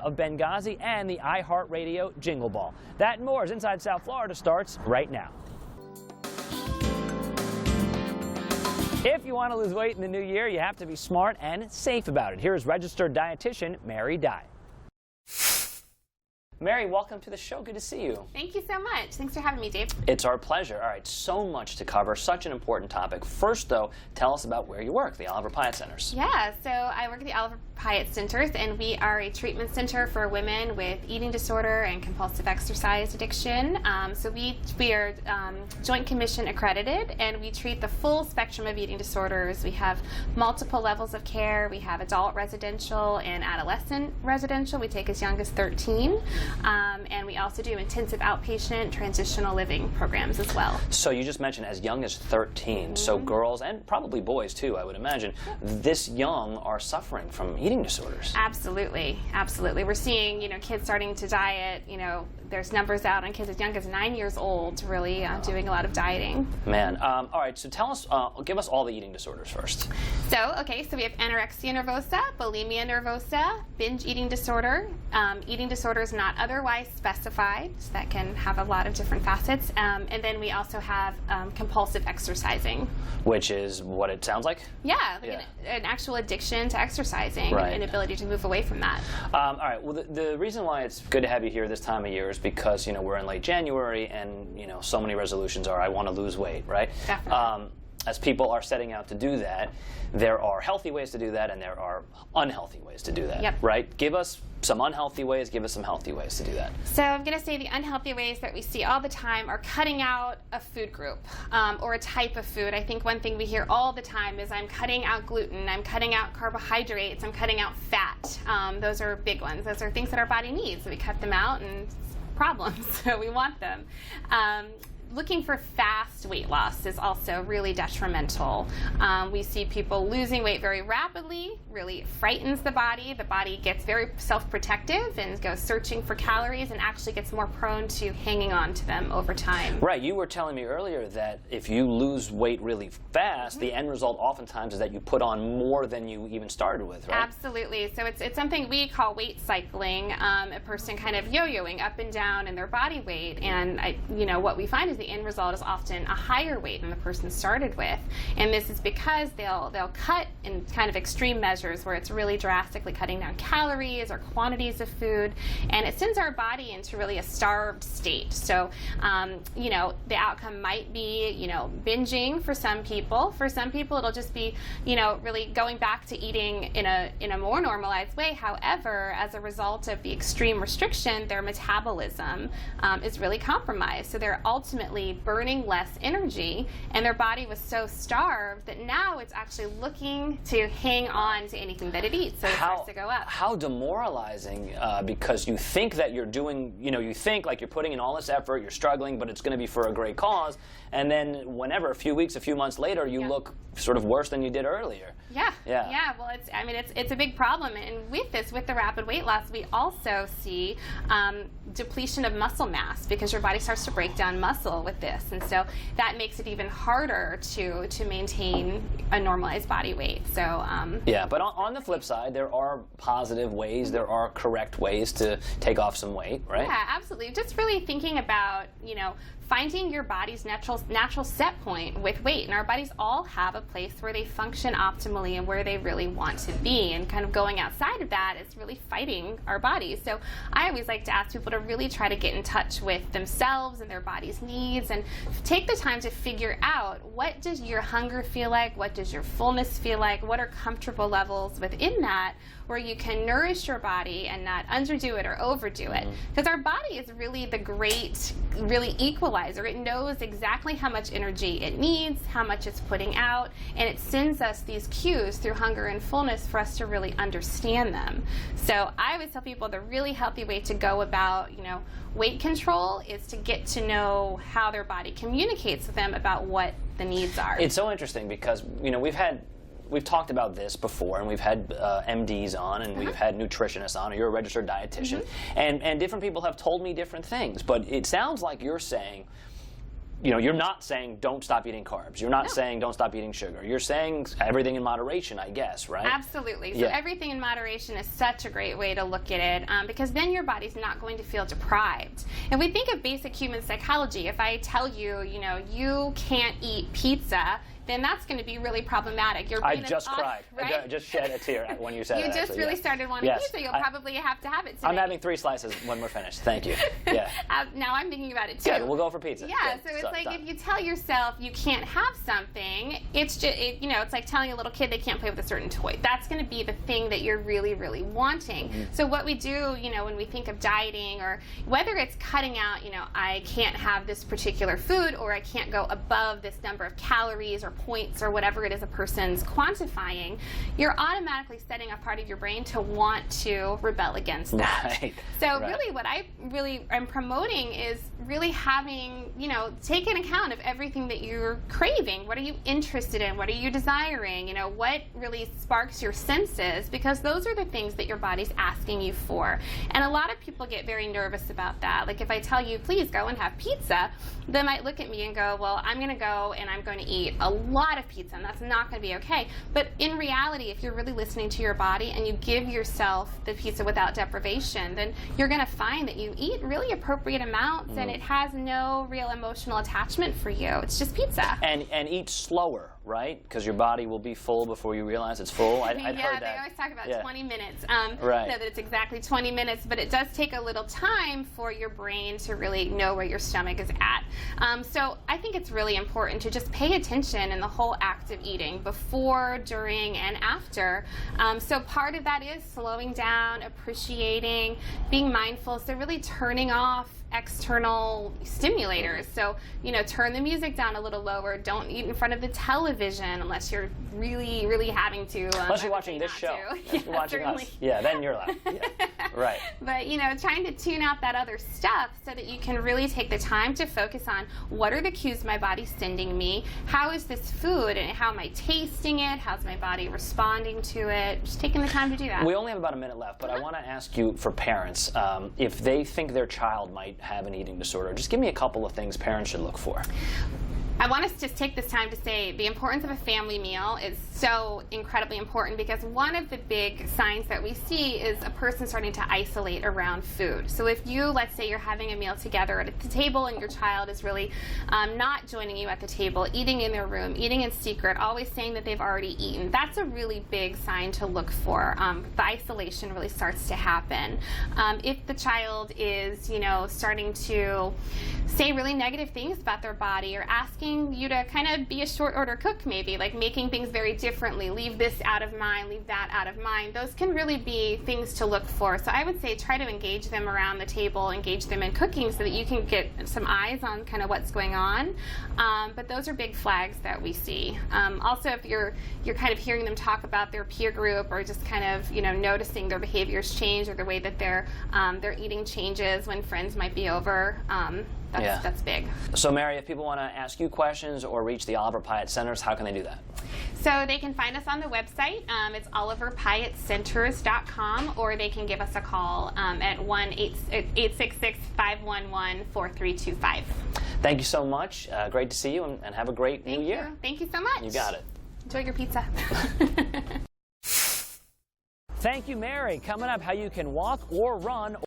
of Benghazi and the iHeartRadio Jingle Ball. That and more as Inside South Florida starts right now. If you want to lose weight in the new year, you have to be smart and safe about it. Here's registered dietitian Mary Dye. Mary, welcome to the show. Good to see you. Thank you so much. Thanks for having me, Dave. It's our pleasure. All right, so much to cover, such an important topic. First, though, tell us about where you work, the Oliver-Pyatt Centers. Yeah, so I work at the Oliver-Pyatt Centers, and we are a treatment center for women with eating disorder and compulsive exercise addiction. So we are Joint Commission accredited, and we treat the full spectrum of eating disorders. We have multiple levels of care. We have adult residential and adolescent residential. We take as young as 13. And we also do intensive outpatient transitional living programs as well. So you just mentioned as young as 13. So girls and probably boys too, I would imagine, this young are suffering from eating disorders. Absolutely, absolutely. We're seeing, kids starting to diet. There's numbers out on kids as young as 9 years old really doing a lot of dieting. Man, all right. So tell us, give us all the eating disorders first. So we have anorexia nervosa, bulimia nervosa, binge eating disorder, eating disorders not otherwise specified, so that can have a lot of different facets, and then we also have compulsive exercising. Which is what it sounds like? Yeah, an actual addiction to exercising, right. And inability to move away from that. All right, well the reason why it's good to have you here this time of year is because we're in late January and so many resolutions are I want to lose weight, right? Definitely. As people are setting out to do that, there are healthy ways to do that and there are unhealthy ways to do that, yep. Right? Give us some unhealthy ways, give us some healthy ways to do that. So I'm going to say the unhealthy ways that we see all the time are cutting out a food group or a type of food. I think one thing we hear all the time is I'm cutting out gluten, I'm cutting out carbohydrates, I'm cutting out fat. Those are big ones. Those are things that our body needs. So we cut them out and problems, so we want them. Looking for fast weight loss is also really detrimental. We see people losing weight very rapidly, really frightens the body. The body gets very self-protective and goes searching for calories and actually gets more prone to hanging on to them over time. Right, you were telling me earlier that if you lose weight really fast, the end result oftentimes is that you put on more than you even started with, right? Absolutely. So it's something we call weight cycling, a person kind of yo-yoing up and down in their body weight, and what we find is the end result is often a higher weight than the person started with, and this is because they'll cut in kind of extreme measures where it's really drastically cutting down calories or quantities of food, and it sends our body into really a starved state. So the outcome might be binging for some people. For some people it'll just be really going back to eating in a more normalized way. However, as a result of the extreme restriction, their metabolism is really compromised, so they're ultimately burning less energy, and their body was so starved that now it's actually looking to hang on to anything that it eats, so it starts to go up. How demoralizing, because you think that you're doing, you think like you're putting in all this effort, you're struggling, but it's going to be for a great cause, and then whenever, a few weeks, a few months later, you look sort of worse than you did earlier. Yeah. Well, it's a big problem, and with the rapid weight loss, we also see depletion of muscle mass because your body starts to break down muscle with this, and so that makes it even harder to maintain a normalized body weight. So yeah, but on the flip side, there are positive ways, there are correct ways to take off some weight, right? Yeah, absolutely. Just really thinking about finding your body's natural set point with weight, and our bodies all have a place where they function optimally and where they really want to be, and kind of going outside of that is really fighting our bodies. So I always like to ask people to really try to get in touch with themselves and their body's needs, and take the time to figure out, what does your hunger feel like, what does your fullness feel like, what are comfortable levels within that where you can nourish your body and not underdo it or overdo it. Because our body is really the great, really equalizer. It knows exactly how much energy it needs, how much it's putting out, and it sends us these cues through hunger and fullness for us to really understand them. So I always tell people the really healthy way to go about, weight control is to get to know how their body communicates with them about what the needs are. It's so interesting because, we've talked about this before, and we've had MDs on, and we've had nutritionists on, or you're a registered dietitian, and different people have told me different things. But it sounds like you're saying you're not saying don't stop eating carbs. You're not saying don't stop eating sugar. You're saying everything in moderation, I guess, right? Absolutely. So everything in moderation is such a great way to look at it, because then your body's not going to feel deprived. And we think of basic human psychology. If I tell you, you can't eat pizza, then that's going to be really problematic. Your brain I just is cried. Right? I just shed a tear when you said you that. just really started wanting pizza. You'll probably have to have it today. I'm having 3 slices when we're finished. Thank you. Yeah. Now I'm thinking about it too. Good. We'll go for pizza. Yeah. So it's like if you tell yourself you can't have something, it's just it's like telling a little kid they can't play with a certain toy. That's going to be the thing that you're really, really wanting. So what we do, when we think of dieting, or whether it's cutting out, I can't have this particular food, or I can't go above this number of calories or points or whatever it is a person's quantifying, you're automatically setting a part of your brain to want to rebel against that. Right. So really what I really am promoting is really having, take an account of everything that you're craving. What are you interested in? What are you desiring? What really sparks your senses? Because those are the things that your body's asking you for. And a lot of people get very nervous about that. Like if I tell you, please go and have pizza, they might look at me and go, well, I'm going to go and I'm going to eat a lot of pizza, and that's not going to be okay. But in reality, if you're really listening to your body and you give yourself the pizza without deprivation, then you're going to find that you eat really appropriate amounts, and it has no real emotional attachment for you. It's just pizza. And eat slower, right? Because your body will be full before you realize it's full. I'd heard that. They always talk about 20 minutes. Right. So that it's exactly 20 minutes, but it does take a little time for your brain to really know where your stomach is at. So I think it's really important to just pay attention in the whole act of eating, before, during, and after. So part of that is slowing down, appreciating, being mindful, so really turning off external stimulators. So, turn the music down a little lower. Don't eat in front of the television unless you're really, really having to. Unless you're watching this show. Unless you're watching us. Yeah, then you're allowed. Yeah. Right. But, trying to tune out that other stuff so that you can really take the time to focus on what are the cues my body's sending me, how is this food, and how am I tasting it, how's my body responding to it, just taking the time to do that. We only have about a minute left, but I want to ask you, for parents, if they think their child might have an eating disorder, just give me a couple of things parents should look for. I want us to just take this time to say the importance of a family meal is so incredibly important, because one of the big signs that we see is a person starting to isolate around food. So if you, let's say you're having a meal together at the table and your child is really not joining you at the table, eating in their room, eating in secret, always saying that they've already eaten, that's a really big sign to look for. The isolation really starts to happen. If the child is, starting to say really negative things about their body, or asking you to kind of be a short order cook, maybe, like making things very differently, leave this out of mine, leave that out of mine, those can really be things to look for. So I would say try to engage them around the table, engage them in cooking, so that you can get some eyes on kind of what's going on. But those are big flags that we see. Also, if you're kind of hearing them talk about their peer group, or just kind of noticing their behaviors change, or the way that their eating changes when friends might be over, that's big. So Mary, if people want to ask you questions or reach the Oliver-Pyatt Centers, how can they do that? So they can find us on the website. It's Oliver-Pyatt-Centers.com, or they can give us a call at 1-866-511-4325. Thank you so much. Great to see you, and have a great new year. Thank you so much. You got it. Enjoy your pizza. Thank you, Mary. Coming up, how you can walk or run